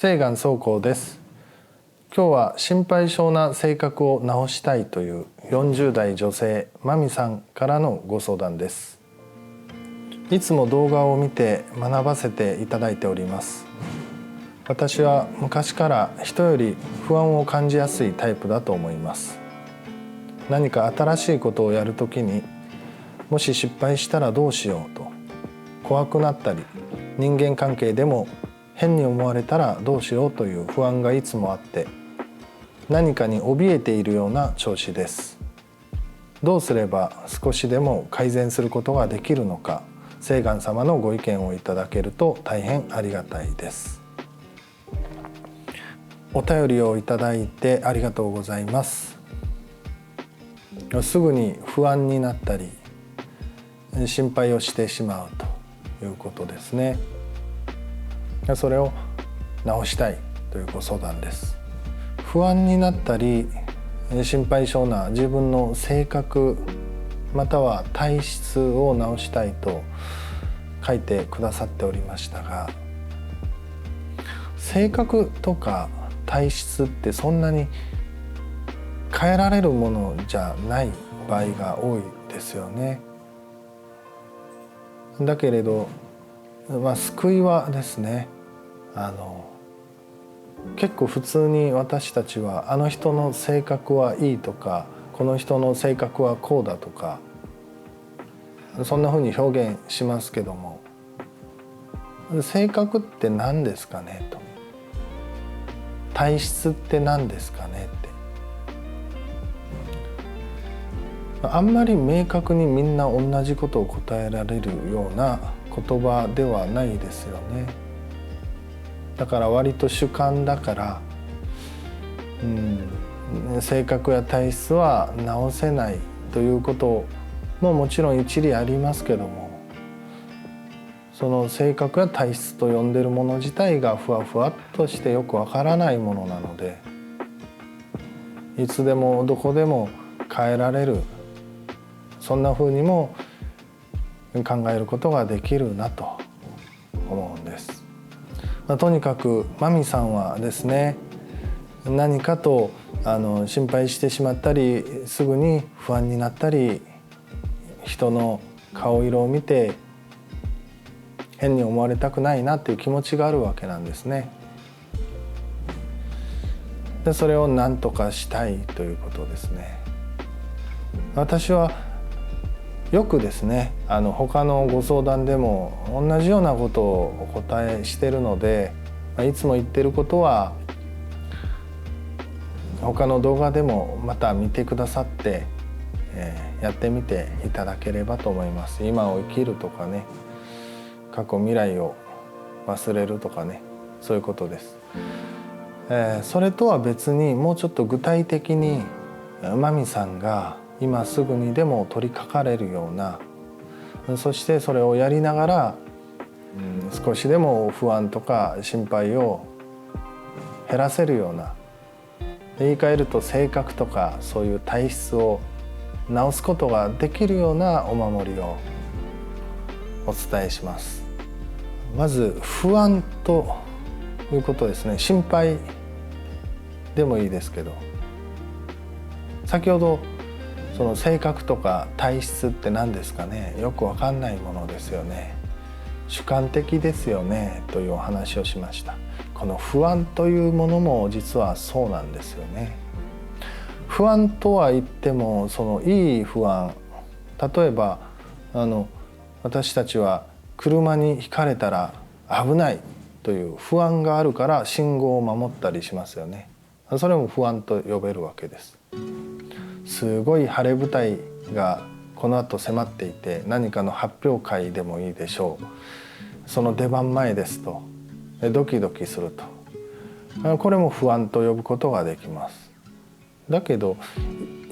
正眼宗光です。今日は心配性な性格を直したいという40代女性まみさんからのご相談です。いつも動画を見て学ばせていただいております。私は昔から人より不安を感じやすいタイプだと思います。何か新しいことをやるときにもし失敗したらどうしようと怖くなったり、人間関係でも変に思われたらどうしようという不安がいつもあって、何かに怯えているような調子です。どうすれば少しでも改善することができるのか、正眼様のご意見をいただけると大変ありがたいです。お便りをいただいてありがとうございます。すぐに不安になったり心配をしてしまうということですね。それを直したいというご相談です。不安になったり心配性な自分の性格または体質を直したいと書いてくださっておりましたが、性格とか体質ってそんなに変えられるものじゃない場合が多いですよね。だけれど、救いはですね、結構普通に私たちはあの人の性格はいいとか、この人の性格はこうだとか、そんなふうに表現しますけども、性格って何ですかねと、体質って何ですかねって、あんまり明確にみんな同じことを答えられるような言葉ではないですよね。だから割と主観だから、性格や体質は直せないということももちろん一理ありますけども、その性格や体質と呼んでるもの自体がふわふわっとしてよくわからないものなので、いつでもどこでも変えられる、そんなふうにも考えることができるなと思うんです。とにかくまみさんはですね、何かと心配してしまったり、すぐに不安になったり、人の顔色を見て変に思われたくないなっていう気持ちがあるわけなんですね。でそれを何とかしたいということですね。私はよくですね、他のご相談でも同じようなことをお答えしているので、いつも言ってることは他の動画でもまた見てくださって、やってみていただければと思います。今を生きるとかね、過去未来を忘れるとかね、そういうことです。それとは別にもうちょっと具体的にまみさんが今すぐにでも取り掛かれるような、そしてそれをやりながら、少しでも不安とか心配を減らせるような、言い換えると性格とかそういう体質を直すことができるようなお守りをお伝えします。まず不安ということですね。心配でもいいですけど、先ほどその性格とか体質って何ですかね、よくわかんないものですよね、主観的ですよねというお話をしました。この不安というものも実はそうなんですよね。不安とは言っても、そのいい不安、例えば私たちは車にひかれたら危ないという不安があるから信号を守ったりしますよね。それも不安と呼べるわけです。すごい晴れ舞台がこの後迫っていて、何かの発表会でもいいでしょう。その出番前ですとドキドキすると、これも不安と呼ぶことができます。だけど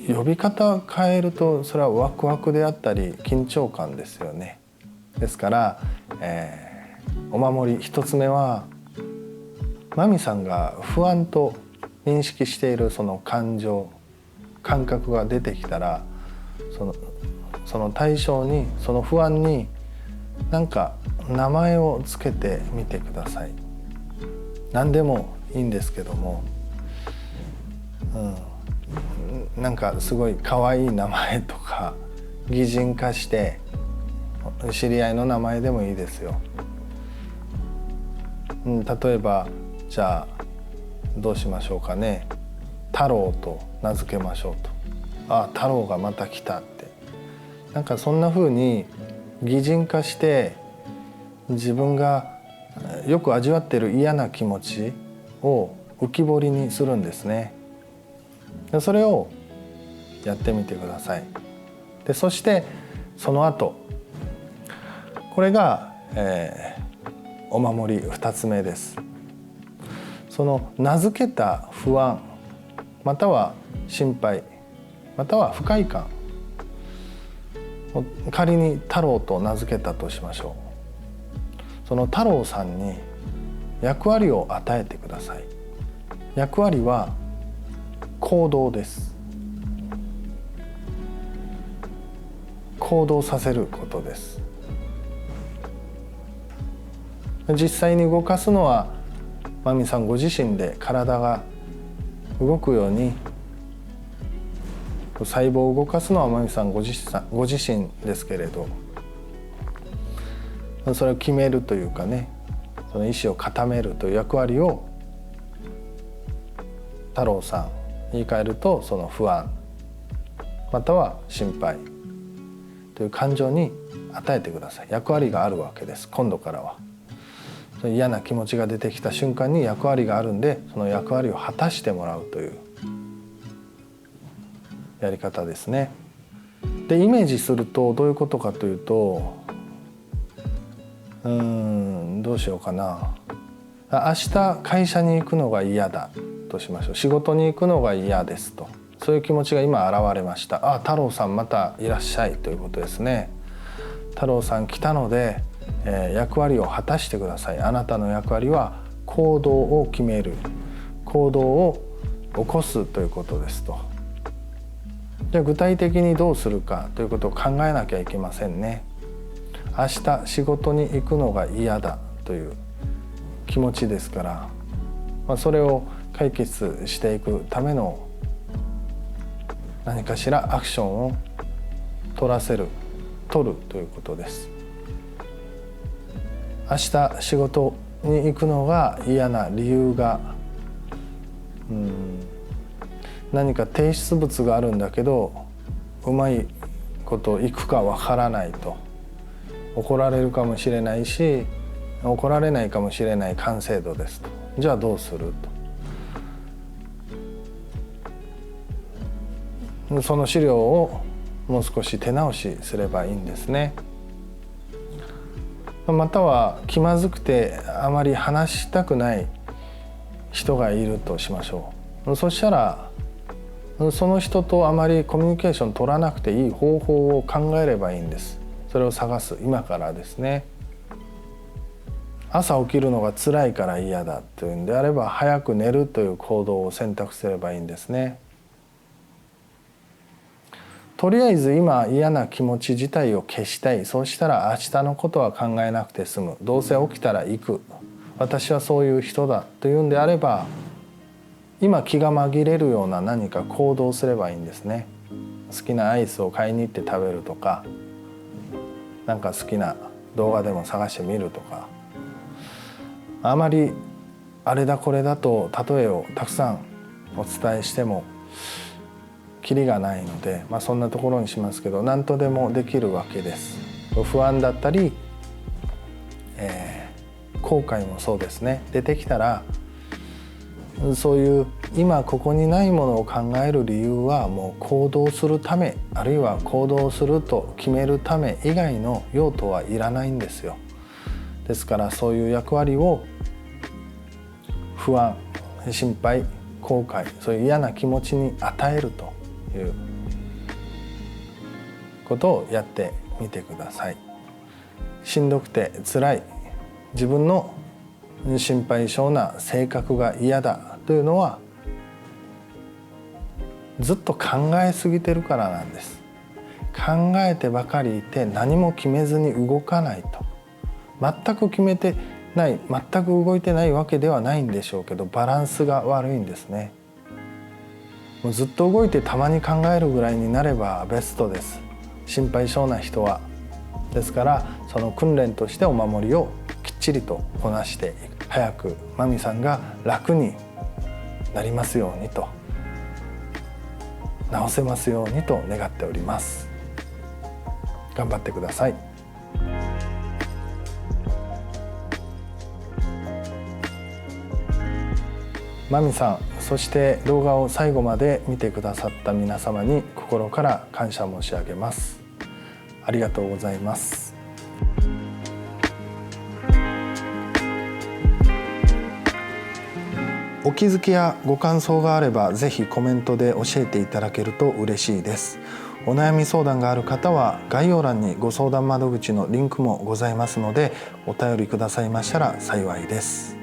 呼び方を変えると、それはワクワクであったり緊張感ですよね。ですから、お守り一つ目は、まみさんが不安と認識しているその感情感覚が出てきたら、その対象に、その不安に何か名前をつけてみてください。何でもいいんですけども、なんかすごい可愛い名前とか擬人化して知り合いの名前でもいいですよ。例えばじゃあどうしましょうかね。太郎と名付けましょうと。あ、太郎がまた来たって、なんかそんな風に擬人化して自分がよく味わっている嫌な気持ちを浮き彫りにするんですね。それをやってみてください。でそしてその後、これが、お守り2つ目です。その名付けた不安、または心配、または不快感、仮に太郎と名付けたとしましょう。その太郎さんに役割を与えてください。役割は行動です。行動させることです。実際に動かすのはマミさんご自身で、体が動くように細胞を動かすのはマミさんご自身ですけれど、それを決めるというかね、その意思を固めるという役割を太郎さん、言い換えるとその不安または心配という感情に与えてください。役割があるわけです。今度からはその嫌な気持ちが出てきた瞬間に役割があるんで、その役割を果たしてもらうというやり方ですね。でイメージするとどういうことかというと、どうしようかな。明日会社に行くのが嫌だとしましょう。仕事に行くのが嫌ですと、そういう気持ちが今現れました。あ、太郎さんまたいらっしゃいということですね。太郎さん来たので、役割を果たしてください。あなたの役割は行動を決める、行動を起こすということですと。じゃあ具体的にどうするかということを考えなきゃいけませんね。明日仕事に行くのが嫌だという気持ちですから、それを解決していくための何かしらアクションを取るということです。明日仕事に行くのが嫌な理由が、何か提出物があるんだけどうまいこといくかわからないと、怒られるかもしれないし怒られないかもしれない完成度ですと。じゃあどうすると、その資料をもう少し手直しすればいいんですね。または気まずくてあまり話したくない人がいるとしましょう。そしたらその人とあまりコミュニケーション取らなくていい方法を考えればいいんです。それを探す、今からですね。朝起きるのが辛いから嫌だというんであれば早く寝るという行動を選択すればいいんですね。とりあえず今嫌な気持ち自体を消したい。そうしたら明日のことは考えなくて済む。どうせ起きたら行く。私はそういう人だというんであれば今気が紛れるような何か行動をすればいいんですね。好きなアイスを買いに行って食べるとか、なんか好きな動画でも探してみるとか、あまりあれだこれだと例えをたくさんお伝えしてもキリがないので、そんなところにしますけど、何とでもできるわけです。不安だったり、後悔もそうですね。出てきたらそういう今ここにないものを考える理由はもう行動するため、あるいは行動すると決めるため以外の用途はいらないんですよ。ですからそういう役割を不安、心配、後悔、そういう嫌な気持ちに与えるということをやってみてください。しんどくて辛い、自分の心配性な性格が嫌だというのはずっと考えすぎてるからなんです。考えてばかりいて何も決めずに動かないと、全く決めて全く動いてないわけではないんでしょうけど、バランスが悪いんですね。もうずっと動いてたまに考えるぐらいになればベストです、心配性な人は。ですからその訓練としてお守りをきっちりとこなして、早くマミさんが楽になりますようにと、治せますようにと願っております。頑張ってください。マミさん、そして動画を最後まで見てくださった皆様に心から感謝申し上げます。ありがとうございます。お気づきやご感想があればぜひコメントで教えていただけると嬉しいです。お悩み相談がある方は概要欄にご相談窓口のリンクもございますので、お便りくださいましたら幸いです。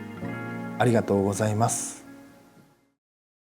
ありがとうございます。